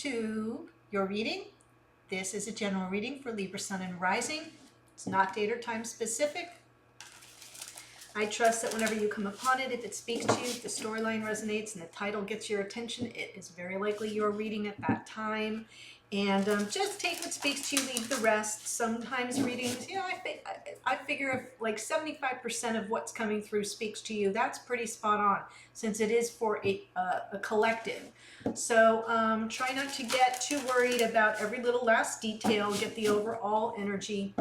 to your reading. This is a general reading for Libra Sun and Rising. It's not date or time specific. I trust that whenever you come upon it, if it speaks to you, if the storyline resonates and the title gets your attention, it is very likely you're reading at that time. And just take what speaks to you, leave the rest. Sometimes readings, you know, I figure if like 75% of what's coming through speaks to you, that's pretty spot on, since it is for a collective. So try not to get too worried about every little last detail. Get the overall energy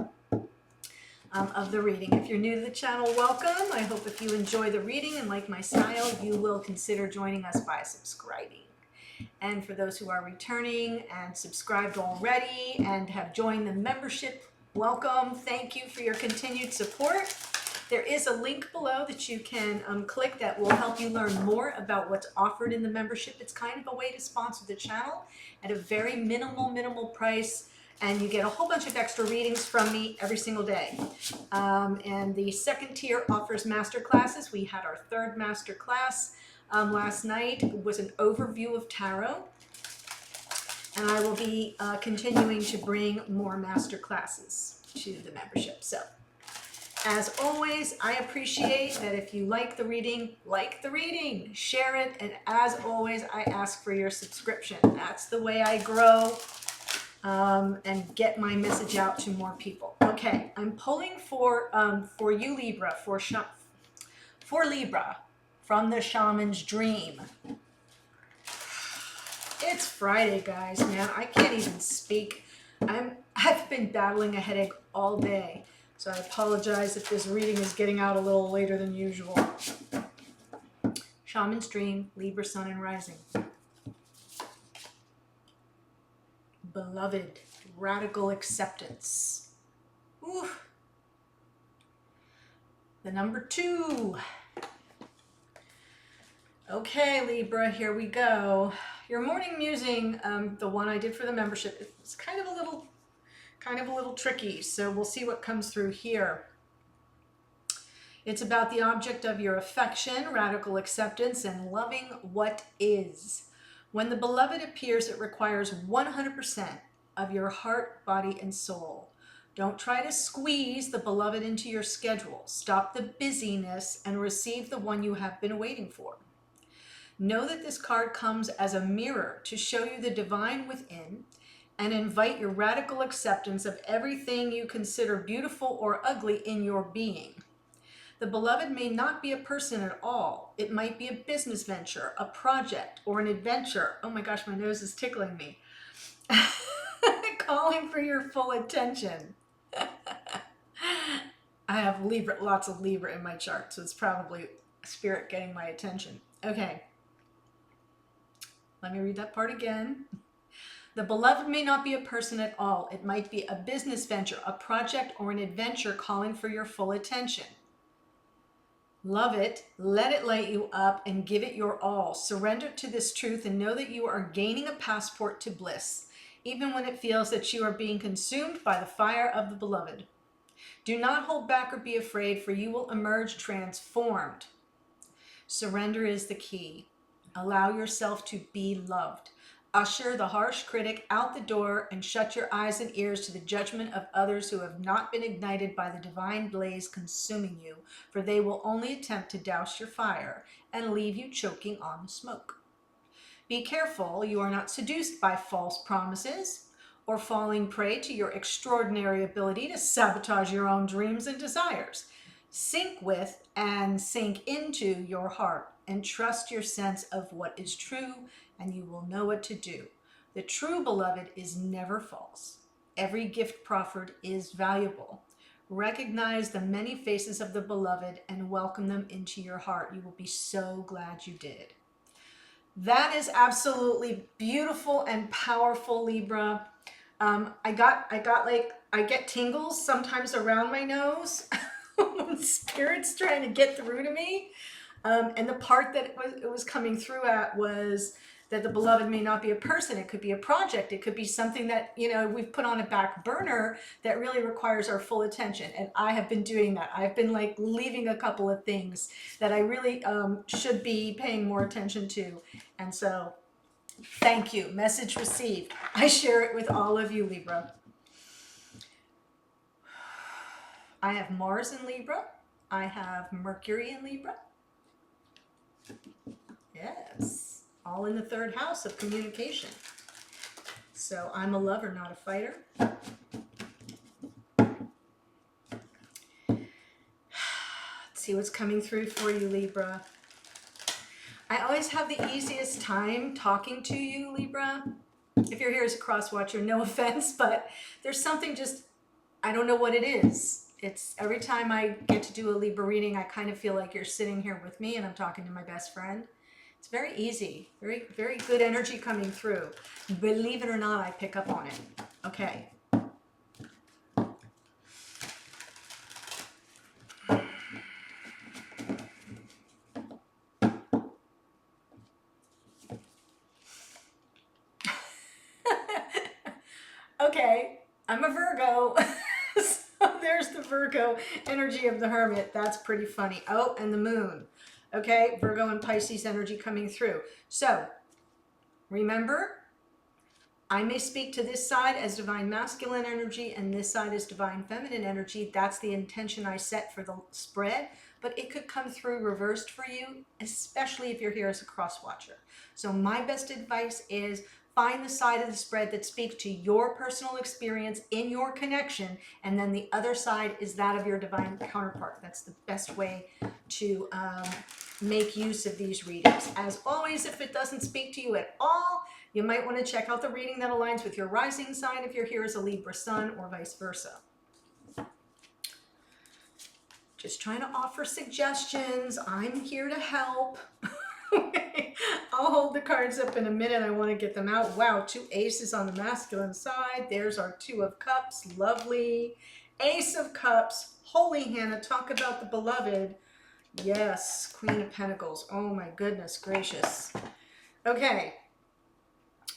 of the reading. If you're new to the channel, welcome. I hope if you enjoy the reading and like my style, you will consider joining us by subscribing. And for those who are returning and subscribed already and have joined the membership, welcome. Thank you for your continued support. There is a link below that you can click that will help you learn more about what's offered in the membership. It's kind of a way to sponsor the channel at a very minimal price. And you get a whole bunch of extra readings from me every single day. And the second tier offers master classes. We had our third master class last night. It was an overview of tarot. And I will be continuing to bring more master classes to the membership. So, as always, I appreciate that if you like the reading, share it. And as always, I ask for your subscription. That's the way I grow. And get my message out to more people. Okay, I'm pulling for you Libra, for Libra, from the Shaman's Dream. It's Friday, guys, man. I can't even speak. I've been battling a headache all day, so I apologize if this reading is getting out a little later than usual. Shaman's Dream, Libra Sun and Rising. Beloved, radical acceptance. Ooh. The number 2. Okay, Libra, here we go. Your morning musing, the one I did for the membership, it's kind of a little tricky. So we'll see what comes through here. It's about the object of your affection, radical acceptance, and loving what is. When the beloved appears, it requires 100% of your heart, body, and soul. Don't try to squeeze the beloved into your schedule. Stop the busyness and receive the one you have been waiting for. Know that this card comes as a mirror to show you the divine within and invite your radical acceptance of everything you consider beautiful or ugly in your being. The beloved may not be a person at all. It might be a business venture, a project, or an adventure. Oh my gosh, my nose is tickling me. Calling for your full attention. I have Libra, lots of Libra in my chart, so it's probably spirit getting my attention. Okay. Let me read that part again. The beloved may not be a person at all. It might be a business venture, a project, or an adventure calling for your full attention. Love it, let it light you up, and give it your all. Surrender to this truth and know that you are gaining a passport to bliss, even when it feels that you are being consumed by the fire of the beloved. Do not hold back or be afraid, for you will emerge transformed. Surrender is the key. Allow yourself to be loved. Usher the harsh critic out the door and shut your eyes and ears to the judgment of others who have not been ignited by the divine blaze consuming you, for they will only attempt to douse your fire and leave you choking on the smoke. Be careful you are not seduced by false promises or falling prey to your extraordinary ability to sabotage your own dreams and desires. Sink with and sink into your heart and trust your sense of what is true, and you will know what to do. The true beloved is never false. Every gift proffered is valuable. Recognize the many faces of the beloved and welcome them into your heart. You will be so glad you did. That is absolutely beautiful and powerful, Libra. I get tingles sometimes around my nose when spirit's trying to get through to me. And the part that it was coming through at was that the beloved may not be a person. It could be a project. It could be something that, you know, we've put on a back burner that really requires our full attention. And I have been doing that. I've been like leaving a couple of things that I really should be paying more attention to. And so Thank you. Message received. I share it with all of you, Libra. I have Mars in Libra. I have Mercury in Libra. Yes. All in the third house of communication. So I'm a lover, not a fighter. Let's see what's coming through for you, Libra. I always have the easiest time talking to you, Libra. If you're here as a cross watcher, no offense, but there's something just, I don't know what it is. It's every time I get to do a Libra reading, I kind of feel like you're sitting here with me and I'm talking to my best friend. It's very easy, very, very good energy coming through. Believe it or not, I pick up on it. Okay. Okay, I'm a Virgo. So there's the Virgo energy of the Hermit. That's pretty funny. Oh, and the moon. Okay, Virgo and Pisces energy coming through. So remember, I may speak to this side as divine masculine energy and this side as divine feminine energy. That's the intention I set for the spread, but it could come through reversed for you, especially if you're here as a cross watcher. So my best advice is find the side of the spread that speaks to your personal experience in your connection, and then the other side is that of your divine counterpart. That's the best way to make use of these readings. As always, if it doesn't speak to you at all, you might want to check out the reading that aligns with your rising sign if you're here as a Libra sun, or vice versa. Just trying to offer suggestions. I'm here to help. I'll hold the cards up in a minute. I want to get them out. Wow, 2 aces on the masculine side. There's our 2 of cups. Lovely. Ace of cups. Holy Hannah, talk about the beloved. Yes, Queen of Pentacles. Oh my goodness gracious. Okay.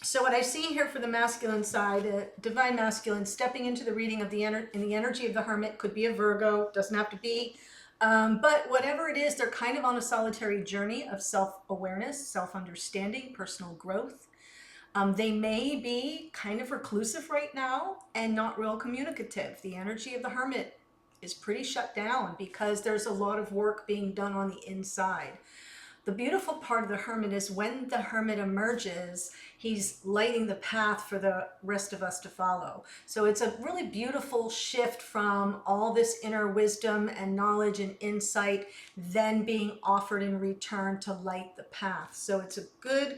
So what I see here for the masculine side, divine masculine, stepping into the reading of the energy of the Hermit, could be a Virgo, doesn't have to be. But whatever it is, they're kind of on a solitary journey of self-awareness, self-understanding, personal growth. They may be kind of reclusive right now and not real communicative. The energy of the Hermit is pretty shut down because there's a lot of work being done on the inside. The beautiful part of the Hermit is when the Hermit emerges, he's lighting the path for the rest of us to follow. So it's a really beautiful shift from all this inner wisdom and knowledge and insight then being offered in return to light the path. So it's a good,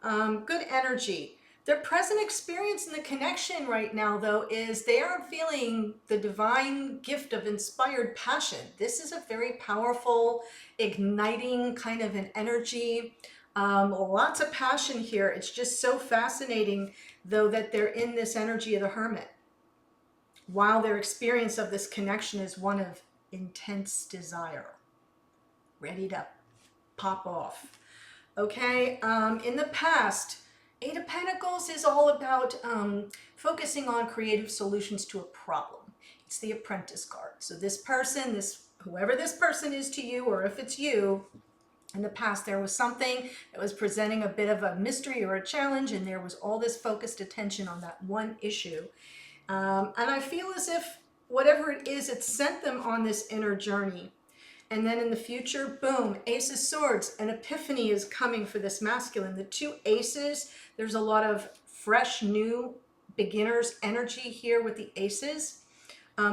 good energy. Their present experience in the connection right now, though, is they are feeling the divine gift of inspired passion. This is a very powerful, igniting kind of an energy. Lots of passion here. It's just so fascinating, though, that they're in this energy of the Hermit, while their experience of this connection is one of intense desire, ready to pop off. Okay, in the past, 8 of Pentacles is all about focusing on creative solutions to a problem. It's the Apprentice card. So this person, whoever this person is to you, or if it's you, in the past there was something that was presenting a bit of a mystery or a challenge, and there was all this focused attention on that one issue. And I feel as if whatever it is, it sent them on this inner journey. And then in the future, boom, Ace of Swords, an epiphany is coming for this masculine. The 2 aces, there's a lot of fresh, new beginner's energy here with the aces.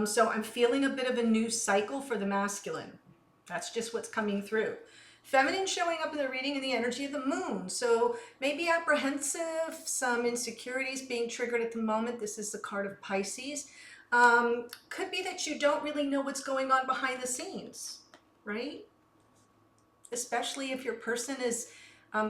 So I'm feeling a bit of a new cycle for the masculine. That's just what's coming through. Feminine showing up in the reading in the energy of the moon. So maybe apprehensive, some insecurities being triggered at the moment. This is the card of Pisces. Could be that you don't really know what's going on behind the scenes, right? Especially if your person is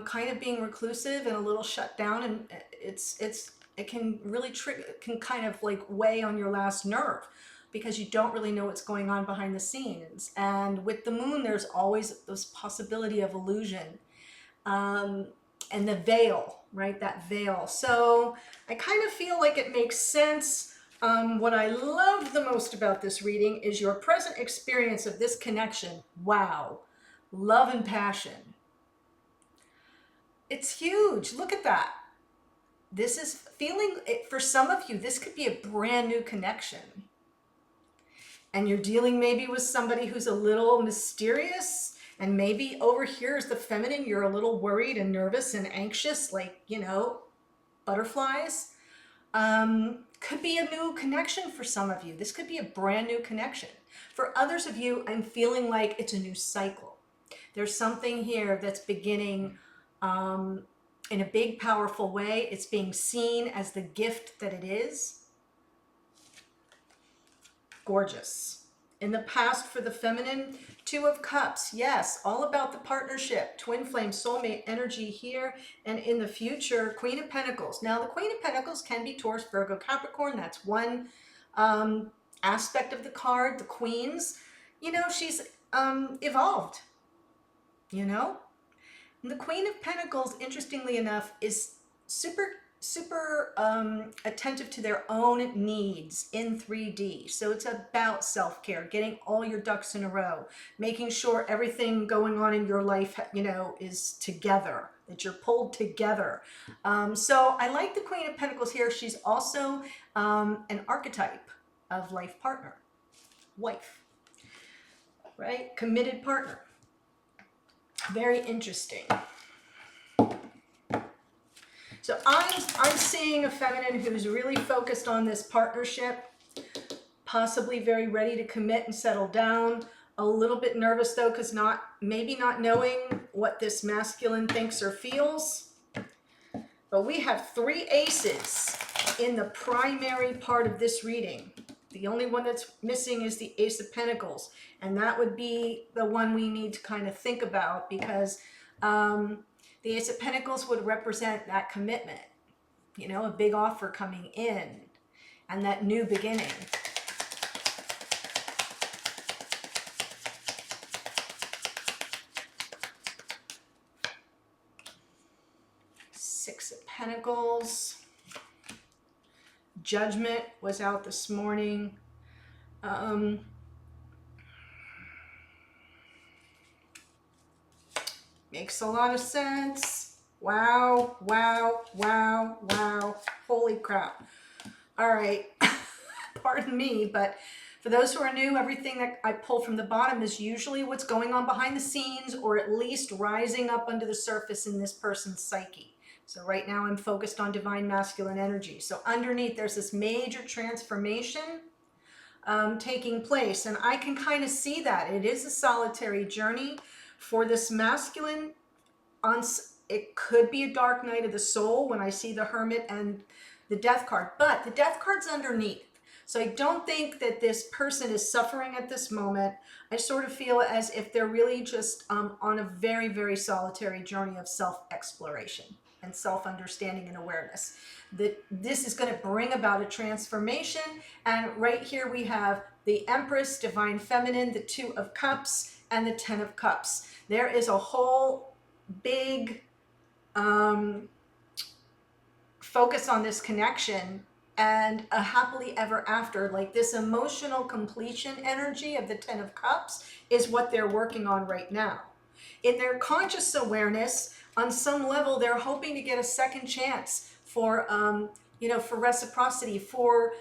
kind of being reclusive and a little shut down, and it can really trigger, can kind of like weigh on your last nerve because you don't really know what's going on behind the scenes. And with the moon, there's always this possibility of illusion, and the veil, right? That veil. So I kind of feel like it makes sense. What I love the most about this reading is your present experience of this connection. Wow. Love and passion. It's huge. Look at that. this is feeling, for some of you, this could be a brand new connection. And you're dealing maybe with somebody who's a little mysterious, and maybe over here is the feminine, you're a little worried and nervous and anxious, like, you know, butterflies. Could be a new connection for some of you. This could be a brand new connection. For others of you, I'm feeling like it's a new cycle. There's something here that's beginning in a big, powerful way. It's being seen as the gift that it is. Gorgeous. In the past, for the feminine, Two of Cups. Yes, all about the partnership, twin flame, soulmate energy here. And in the future, Queen of Pentacles. Now, the Queen of Pentacles can be Taurus, Virgo, Capricorn. That's one aspect of the card. The Queens, you know, she's evolved, you know. And the Queen of Pentacles, interestingly enough, is super attentive to their own needs in 3D. So it's about self-care, getting all your ducks in a row, making sure everything going on in your life, you know, is together, that you're pulled together. So I like the Queen of Pentacles here. She's also an archetype of life partner, wife, right? Committed partner. Very interesting. So I'm seeing a feminine who's really focused on this partnership, possibly very ready to commit and settle down. A little bit nervous though, because maybe not knowing what this masculine thinks or feels. But we have 3 aces in the primary part of this reading. The only one that's missing is the Ace of Pentacles. And that would be the one we need to kind of think about, because the Ace of Pentacles would represent that commitment, you know, a big offer coming in and that new beginning. Six of Pentacles. Judgment was out this morning. Makes a lot of sense. Wow, wow, wow, wow. Holy crap. All right. Pardon me, but for those who are new, everything that I pull from the bottom is usually what's going on behind the scenes, or at least rising up under the surface in this person's psyche. So right now I'm focused on divine masculine energy. So underneath there's this major transformation taking place, and I can kind of see that. It is a solitary journey for this masculine. It could be a dark night of the soul when I see the Hermit and the Death card, but the Death card's underneath. So I don't think that this person is suffering at this moment. I sort of feel as if they're really just on a very, very solitary journey of self-exploration and self-understanding and awareness. That this is going to bring about a transformation. And right here we have the Empress, Divine Feminine, the Two of Cups, and the Ten of Cups. There is a whole big focus on this connection and a happily ever after. Like this emotional completion energy of the Ten of Cups is what they're working on right now. In their conscious awareness, on some level, they're hoping to get a second chance for, you know, for reciprocity, for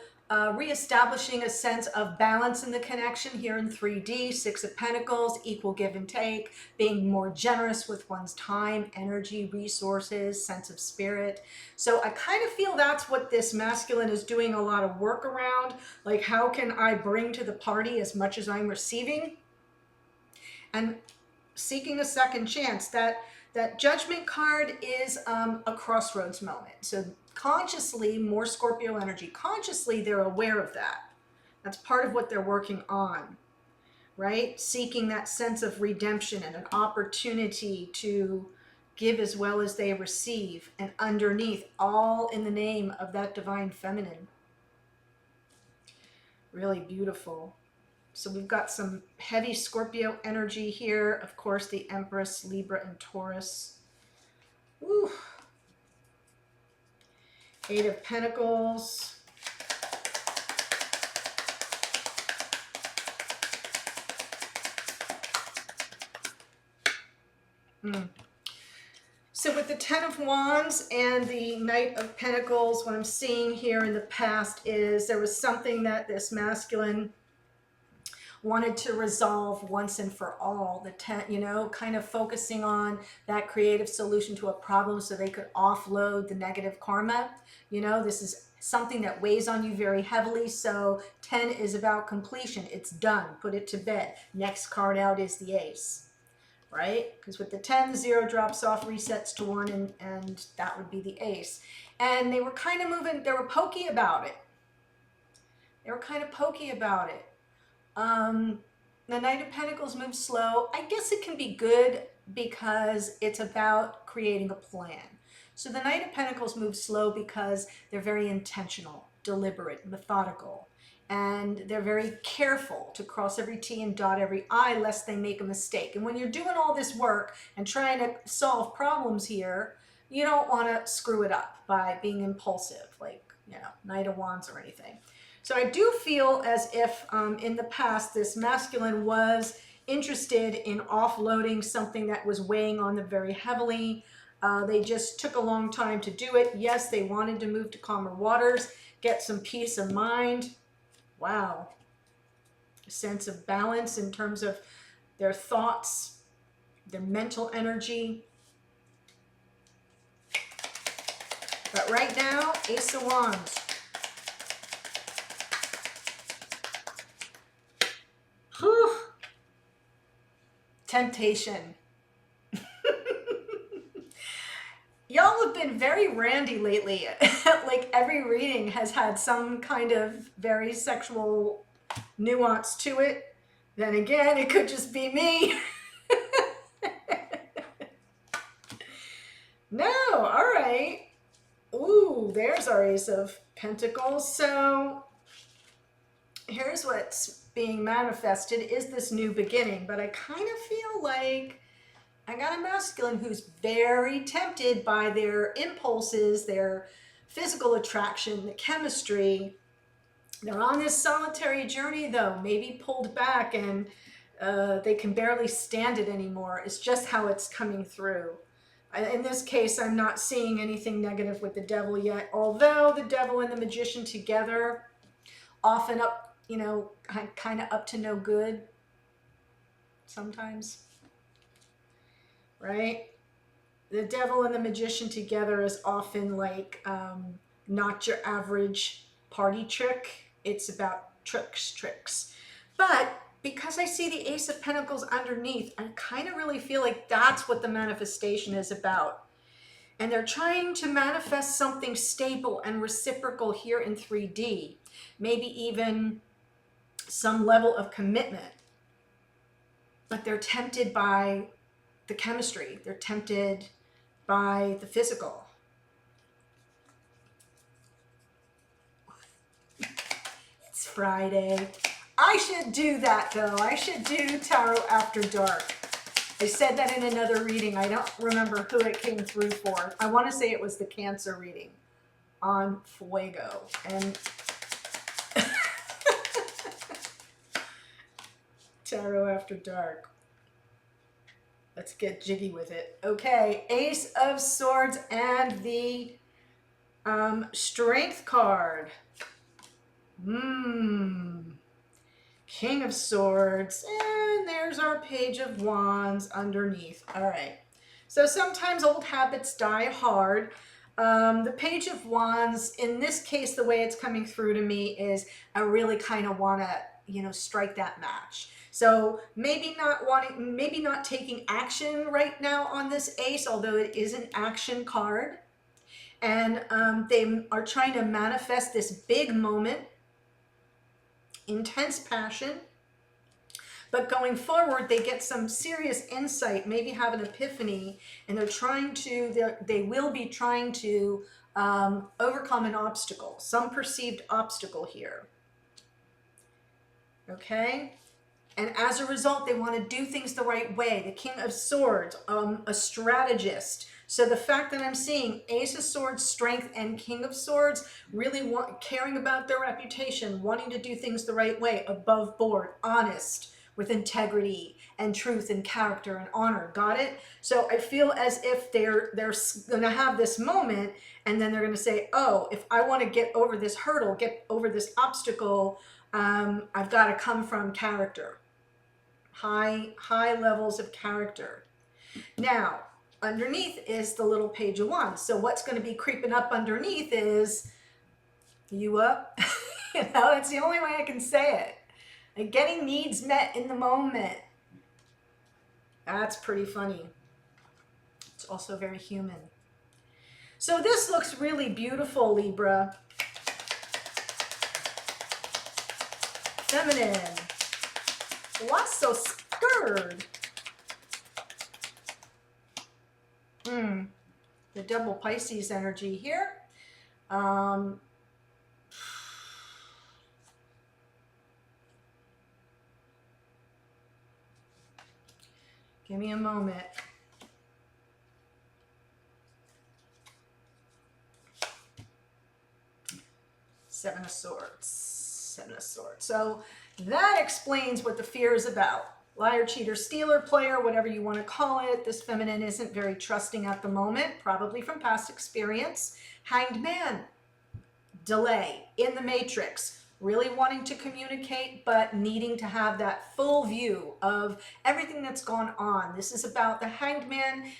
reestablishing a sense of balance in the connection here in 3D, Six of Pentacles, equal give and take, being more generous with one's time, energy, resources, sense of spirit. So I kind of feel that's what this masculine is doing a lot of work around. Like, how can I bring to the party as much as I'm receiving? And seeking a second chance. That Judgment card is a crossroads moment. So consciously, more Scorpio energy, consciously they're aware of that. That's part of what they're working on, right? Seeking that sense of redemption and an opportunity to give as well as they receive, and underneath, all in the name of that divine feminine. Really beautiful. So we've got some heavy Scorpio energy here. Of course, the Empress, Libra, and Taurus. Woo. Eight of Pentacles. So with the Ten of Wands and the Knight of Pentacles, what I'm seeing here in the past is there was something that this masculine wanted to resolve once and for all. The ten, you know, kind of focusing on that creative solution to a problem so they could offload the negative karma. You know, this is something that weighs on you very heavily. So 10 is about completion. It's done. Put it to bed. Next card out is the ace. Right? Because with the 10, the 0 drops off, resets to 1, and that would be the ace. And they were kind of moving, they were pokey about it. They were kind of pokey about it. The Knight of Pentacles moves slow. I guess it can be good because it's about creating a plan. So the Knight of Pentacles moves slow because they're very intentional, deliberate, methodical. And they're very careful to cross every T and dot every I lest they make a mistake. And when you're doing all this work and trying to solve problems here, you don't want to screw it up by being impulsive, like, you know, Knight of Wands or anything. So I do feel as if in the past this masculine was interested in offloading something that was weighing on them very heavily. They just took a long time to do it. Yes, they wanted to move to calmer waters, get some peace of mind. Wow. A sense of balance in terms of their thoughts, their mental energy. But right now, Ace of Wands. Whew. Temptation. Y'all have been very randy lately. Like every reading has had some kind of very sexual nuance to it. Then again, it could just be me. No, all right. Ooh, there's our Ace of Pentacles. So here's what's being manifested is this new beginning. But I kind of feel like I got a masculine who's very tempted by their impulses, their physical attraction, the chemistry. They're on this solitary journey though, maybe pulled back and they can barely stand it anymore. It's just how it's coming through. In this case, I'm not seeing anything negative with the devil yet, although the devil and the magician together, often up, you know, kind of up to no good sometimes. Right? The devil and the magician together is often like not your average party trick. It's about tricks. But because I see the Ace of Pentacles underneath, I kind of really feel like that's what the manifestation is about. And they're trying to manifest something stable and reciprocal here in 3D. Maybe even some level of commitment. But they're tempted by the chemistry. They're tempted by the physical. It's Friday. I should do that though. I should do Tarot After Dark. I said that in another reading. I don't remember who it came through for. I want to say it was the Cancer reading on Fuego. And Tarot After Dark. Let's get jiggy with it. Okay, Ace of Swords and the Strength card. King of Swords. And there's our Page of Wands underneath. All right. So sometimes old habits die hard. The Page of Wands, in this case, the way it's coming through to me is I really kind of want to, you know, strike that match. So maybe not taking action right now on this ace, although it is an action card. And they are trying to manifest this big moment, intense passion. But going forward, they get some serious insight, maybe have an epiphany, and they will be trying to overcome an obstacle, some perceived obstacle here. Okay? And as a result, they want to do things the right way. The King of Swords, a strategist. So the fact that I'm seeing Ace of Swords, Strength, and King of Swords, really caring about their reputation, wanting to do things the right way, above board, honest, with integrity and truth and character and honor. Got it? So I feel as if they're going to have this moment, and then they're going to say, oh, if I want to get over this hurdle, get over this obstacle, I've got to come from character. High levels of character. Now, underneath is the little page of wands. So what's going to be creeping up underneath is you up. You know, that's the only way I can say it. And getting needs met in the moment. That's pretty funny. It's also very human. So this looks really beautiful, Libra. Feminine. Why so scared? The double Pisces energy here. Give me a moment. Seven of Swords. Seven of Swords. So that explains what the fear is about. Liar, cheater, stealer, player, whatever you want to call it. This feminine isn't very trusting at the moment, probably from past experience. Hanged man. Delay. In the matrix. Really wanting to communicate, but needing to have that full view of everything that's gone on. This is about the Hanged Man.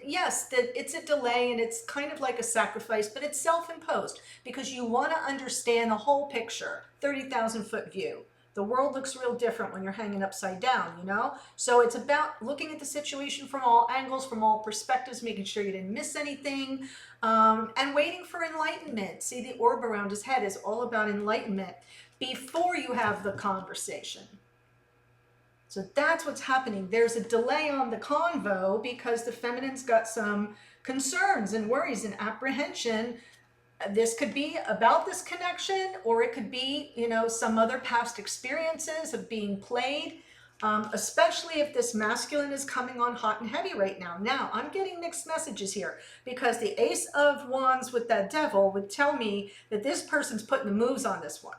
Yes, it's a delay, and it's kind of like a sacrifice, but it's self-imposed because you want to understand the whole picture, 30,000 foot view. The world looks real different when you're hanging upside down, you know? So it's about looking at the situation from all angles, from all perspectives, making sure you didn't miss anything, and waiting for enlightenment. See, the orb around his head is all about enlightenment before you have the conversation. So that's what's happening. There's a delay on the convo because the feminine's got some concerns and worries and apprehension. This could be about this connection, or it could be, you know, some other past experiences of being played, especially if this masculine is coming on hot and heavy right now. Now, I'm getting mixed messages here because the Ace of Wands with that devil would tell me that this person's putting the moves on this one.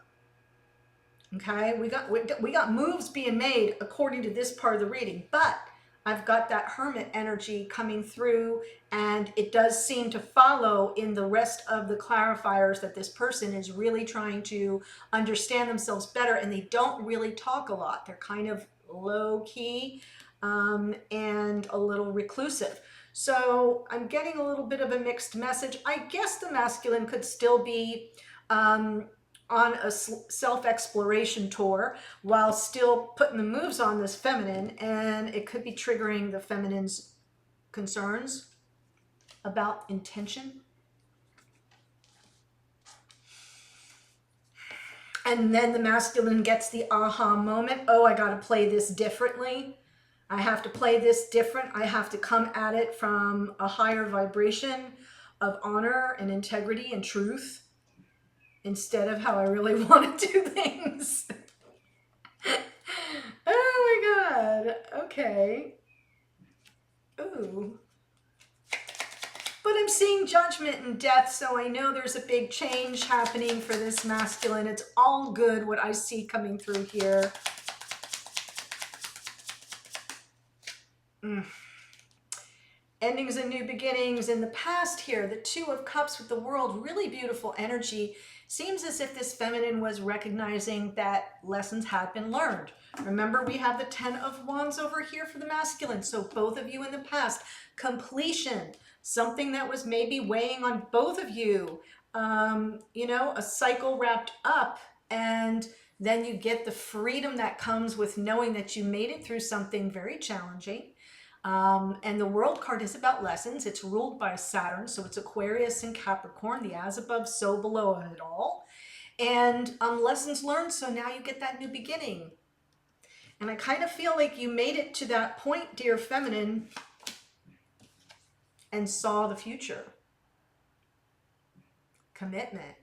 Okay, we got moves being made according to this part of the reading, but I've got that Hermit energy coming through, and it does seem to follow in the rest of the clarifiers that this person is really trying to understand themselves better, and they don't really talk a lot. They're kind of low key and a little reclusive. So I'm getting a little bit of a mixed message. I guess the masculine could still be on a self-exploration tour while still putting the moves on this feminine, and it could be triggering the feminine's concerns about intention. And then the masculine gets the aha moment. Oh, I got to play this differently. I have to play this different. I have to come at it from a higher vibration of honor and integrity and truth, instead of how I really want to do things. Oh my God. Okay. Ooh. But I'm seeing judgment and death, so I know there's a big change happening for this masculine. It's all good what I see coming through here. Endings and new beginnings. In the past here, the Two of Cups with the World, really beautiful energy. Seems as if this feminine was recognizing that lessons had been learned. Remember, we have the Ten of Wands over here for the masculine. So both of you in the past, completion, something that was maybe weighing on both of you, you know, a cycle wrapped up, and then you get the freedom that comes with knowing that you made it through something very challenging. And the World card is about lessons. It's ruled by Saturn, so it's Aquarius and Capricorn, the as above, so below it all. And lessons learned, so now you get that new beginning. And I kind of feel like you made it to that point, dear feminine, and saw the future. Commitment.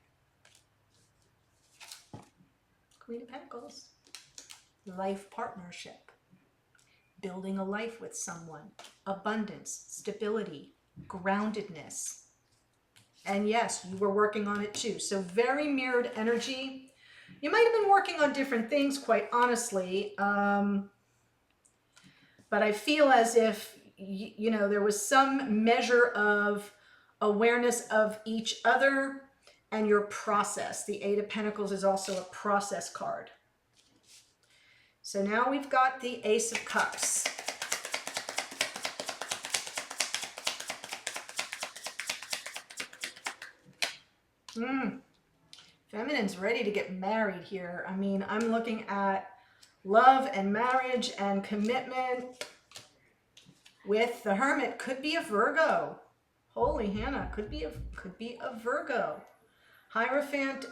Queen of Pentacles. Life partnership. Building a life with someone, abundance, stability, groundedness. And yes, you were working on it too. So very mirrored energy. You might have been working on different things, quite honestly. But I feel as if, you know, there was some measure of awareness of each other and your process. The Eight of Pentacles is also a process card. So now we've got the Ace of Cups. Feminine's ready to get married here. I mean, I'm looking at love and marriage and commitment with the Hermit. Could be a Virgo. Holy Hannah, could be a Virgo. Hierophant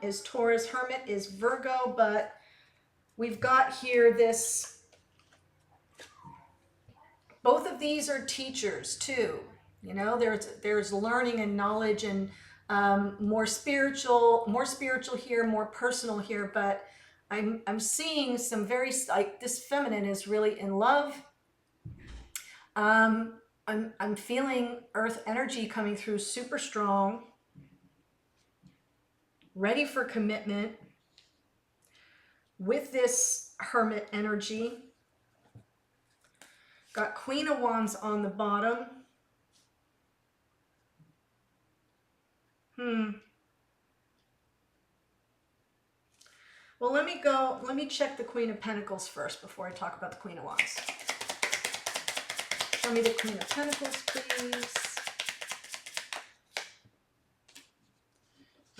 is Taurus, Hermit is Virgo, but we've got here this, both of these are teachers too. You know, there's learning and knowledge and more spiritual here, more personal here, but I'm seeing some very, like, this feminine is really in love. I'm feeling earth energy coming through super strong, ready for commitment with this Hermit energy. Got Queen of Wands on the bottom. Well, let me check the Queen of Pentacles first before I talk about the Queen of Wands. Show me the Queen of Pentacles, please.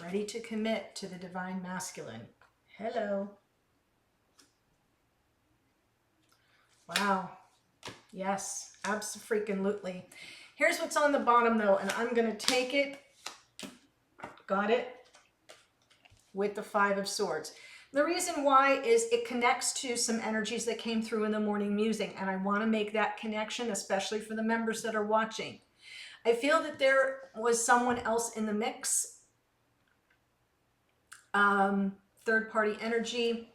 Ready to commit to the Divine Masculine. Hello. Wow. Yes, abso-freaking-lutely. Here's what's on the bottom though, and I'm going to take it, got it, with the Five of Swords. The reason why is it connects to some energies that came through in the morning musing, and I want to make that connection, especially for the members that are watching. I feel that there was someone else in the mix. Third-party energy.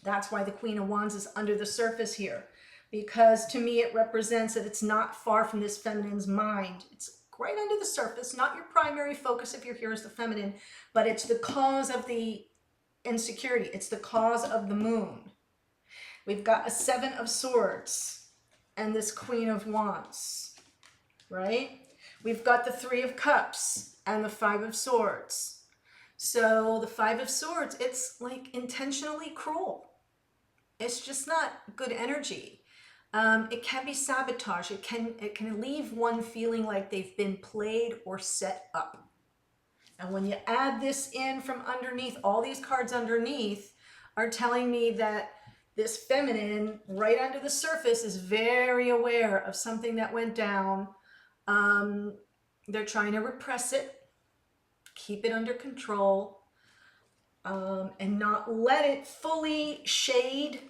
That's why the Queen of Wands is under the surface here, because to me it represents that it's not far from this feminine's mind. It's right under the surface, not your primary focus if you're here as the feminine, but it's the cause of the insecurity. It's the cause of the moon. We've got a Seven of Swords and this Queen of Wands, right? We've got the Three of Cups and the Five of Swords. So the Five of Swords, it's like intentionally cruel. It's just not good energy. It can be sabotage. It can leave one feeling like they've been played or set up. And when you add this in from underneath, all these cards underneath are telling me that this feminine right under the surface is very aware of something that went down. They're trying to repress it, keep it under control, and not let it fully shade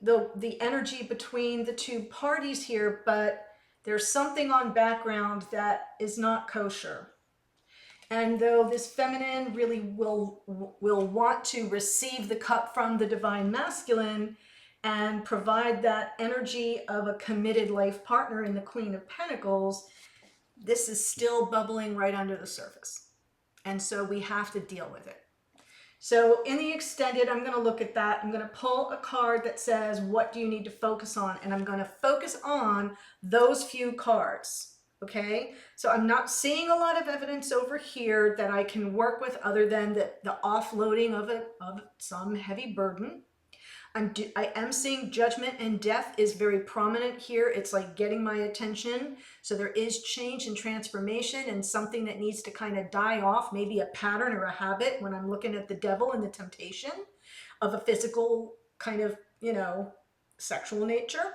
the energy between the two parties here, but there's something on background that is not kosher. And though this feminine really will want to receive the cup from the Divine Masculine and provide that energy of a committed life partner in the Queen of Pentacles, this is still bubbling right under the surface. And so we have to deal with it. So in the extended, I'm going to look at that. I'm going to pull a card that says, what do you need to focus on? And I'm going to focus on those few cards. Okay, so I'm not seeing a lot of evidence over here that I can work with other than the offloading of some heavy burden. I am seeing judgment and death is very prominent here. It's like getting my attention. So there is change and transformation and something that needs to kind of die off, maybe a pattern or a habit when I'm looking at the devil and the temptation of a physical kind of, you know, sexual nature.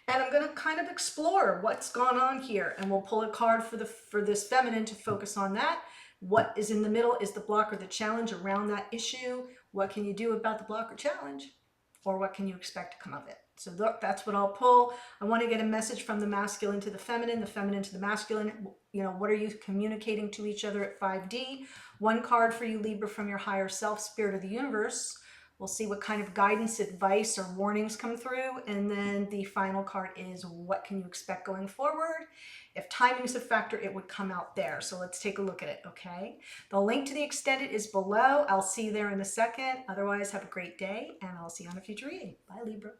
And I'm going to kind of explore what's gone on here. And we'll pull a card for this feminine to focus on that. What is in the middle is the block or the challenge around that issue. What can you do about the block or challenge? Or what can you expect to come of it? So that's what I'll pull. I want to get a message from the masculine to the feminine to the masculine. You know, what are you communicating to each other at 5D? One card for you, Libra, from your higher self, spirit of the universe. We'll see what kind of guidance, advice, or warnings come through. And then the final card is what can you expect going forward? If timing's a factor, it would come out there. So let's take a look at it, okay? The link to the extended is below. I'll see you there in a second. Otherwise, have a great day, and I'll see you on a future reading. Bye, Libra.